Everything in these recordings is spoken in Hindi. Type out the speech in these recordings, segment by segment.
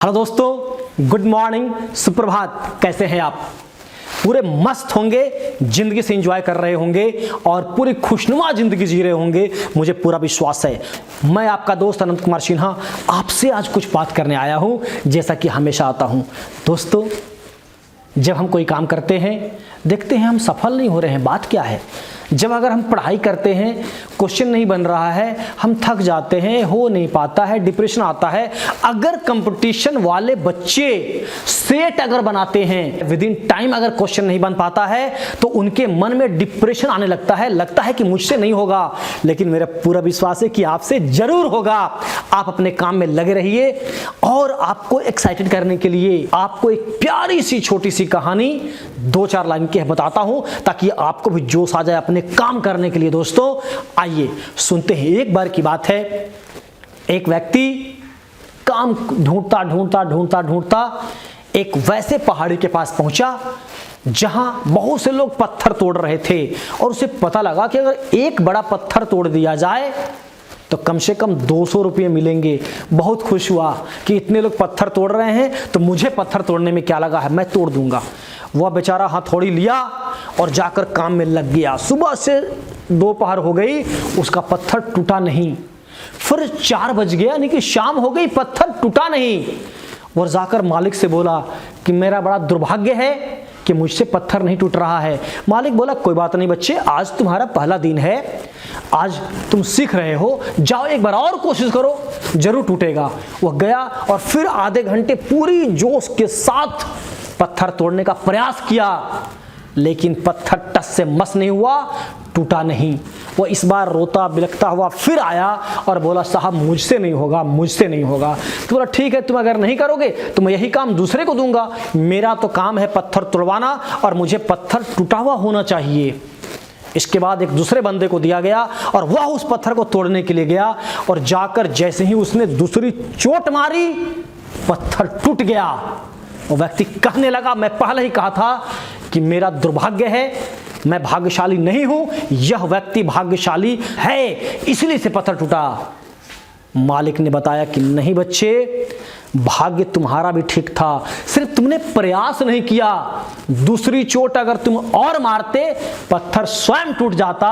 हेलो दोस्तों, गुड मॉर्निंग, सुप्रभात। कैसे हैं आप? पूरे मस्त होंगे, जिंदगी से एंजॉय कर रहे होंगे और पूरी खुशनुमा जिंदगी जी रहे होंगे, मुझे पूरा विश्वास है। मैं आपका दोस्त अनंत कुमार सिन्हा आपसे आज कुछ बात करने आया हूं, जैसा कि हमेशा आता हूं। दोस्तों, जब हम कोई काम करते हैं, देखते हैं हम सफल नहीं हो रहे हैं, बात क्या है? जब अगर हम पढ़ाई करते हैं, क्वेश्चन नहीं बन रहा है, हम थक जाते हैं, हो नहीं पाता है, डिप्रेशन आता है। अगर कंपटीशन वाले बच्चे सेट अगर बनाते हैं, विद इन टाइम अगर क्वेश्चन नहीं बन पाता है, तो उनके मन में डिप्रेशन आने लगता है कि मुझसे नहीं होगा। लेकिन मेरा पूरा विश्वास है कि आपसे जरूर होगा। आप अपने काम में लगे रहिए और आपको एक्साइटेड करने के लिए आपको एक प्यारी सी छोटी सी कहानी 2-4 लाइन की बताता हूं, ताकि आपको भी जोश आ जाए अपने काम करने के लिए। दोस्तों, आइए सुनते हैं। एक बार की बात है, एक व्यक्ति काम ढूंढता एक वैसे पहाड़ी के पास पहुंचा जहां बहुत से लोग पत्थर तोड़ रहे थे, और उसे पता लगा कि अगर एक बड़ा पत्थर तोड़ दिया जाए तो कम से कम 200 रुपये मिलेंगे। बहुत खुश हुआ कि इतने लोग पत्थर तोड़ रहे हैं, तो मुझे पत्थर तोड़ने में क्या लगा है, मैं तोड़ दूंगा। वह बेचारा हथौड़ी लिया और जाकर काम में लग गया। सुबह से दोपहर हो गई, उसका पत्थर टूटा नहीं। फिर 4 बज गया, यानी कि शाम हो गई, पत्थर टूटा नहीं। और जाकर मालिक से बोला कि मेरा बड़ा दुर्भाग्य है कि मुझसे पत्थर नहीं टूट रहा है। मालिक बोला, कोई बात नहीं बच्चे, आज तुम्हारा पहला दिन है, आज तुम सीख रहे हो, जाओ एक बार और कोशिश करो, जरूर टूटेगा। वह गया और फिर आधे घंटे पूरी जोश के साथ पत्थर तोड़ने का प्रयास किया, लेकिन पत्थर टस से मस नहीं हुआ, टूटा नहीं। वो इस बार रोता बिलखता हुआ फिर आया और बोला, साहब मुझसे नहीं होगा। तो बोला, ठीक है, तुम अगर नहीं करोगे तो मैं यही काम दूसरे को दूंगा। मेरा तो काम है पत्थर तोड़वाना और मुझे पत्थर टूटा हुआ होना चाहिए। इसके बाद एक दूसरे बंदे को दिया गया और वह उस पत्थर को तोड़ने के लिए गया, और जाकर जैसे ही उसने दूसरी चोट मारी, पत्थर टूट गया। वो व्यक्ति कहने लगा, मैं पहले ही कहा था कि मेरा दुर्भाग्य है, मैं भाग्यशाली नहीं हूं, यह व्यक्ति भाग्यशाली है, इसलिए से पत्थर टूटा। मालिक ने बताया कि नहीं बच्चे, भाग्य तुम्हारा भी ठीक था, सिर्फ तुमने प्रयास नहीं किया। दूसरी चोट अगर तुम और मारते, पत्थर स्वयं टूट जाता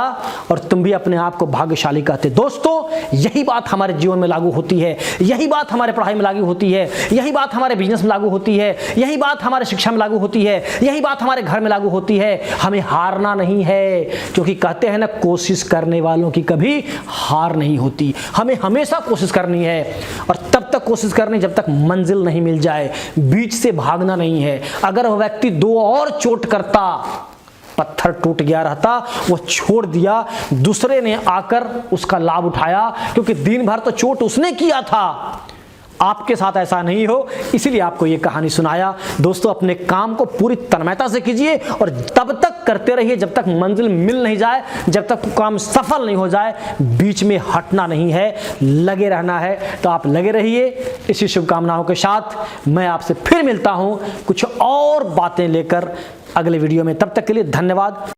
और तुम भी अपने आप को भाग्यशाली कहते। दोस्तों, यही बात हमारे जीवन में लागू होती है, यही बात हमारे पढ़ाई में लागू होती है, यही बात हमारे बिजनेस में लागू होती है, यही बात हमारे शिक्षा में लागू होती है, यही बात हमारे घर में लागू होती है। हमें हारना नहीं है, क्योंकि कहते हैं ना, कोशिश करने वालों की कभी हार नहीं होती। हमें हमेशा कोशिश करनी है, और तब तक कोशिश करनी जब तक मंजिल नहीं मिल जाए। बीच से भागना नहीं है। अगर वह व्यक्ति 2 और चोट करता, पत्थर टूट गया रहता, वो छोड़ दिया, दूसरे ने आकर उसका लाभ उठाया, क्योंकि दिन भर तो चोट उसने किया था। आपके साथ ऐसा नहीं हो, इसीलिए आपको ये कहानी सुनाया। दोस्तों, अपने काम को पूरी तन्मयता से कीजिए और तब तक करते रहिए जब तक मंजिल मिल नहीं जाए, जब तक काम सफल नहीं हो जाए। बीच में हटना नहीं है, लगे रहना है। तो आप लगे रहिए। इसी शुभकामनाओं के साथ मैं आपसे फिर मिलता हूं कुछ और बातें लेकर अगले वीडियो में। तब तक के लिए धन्यवाद।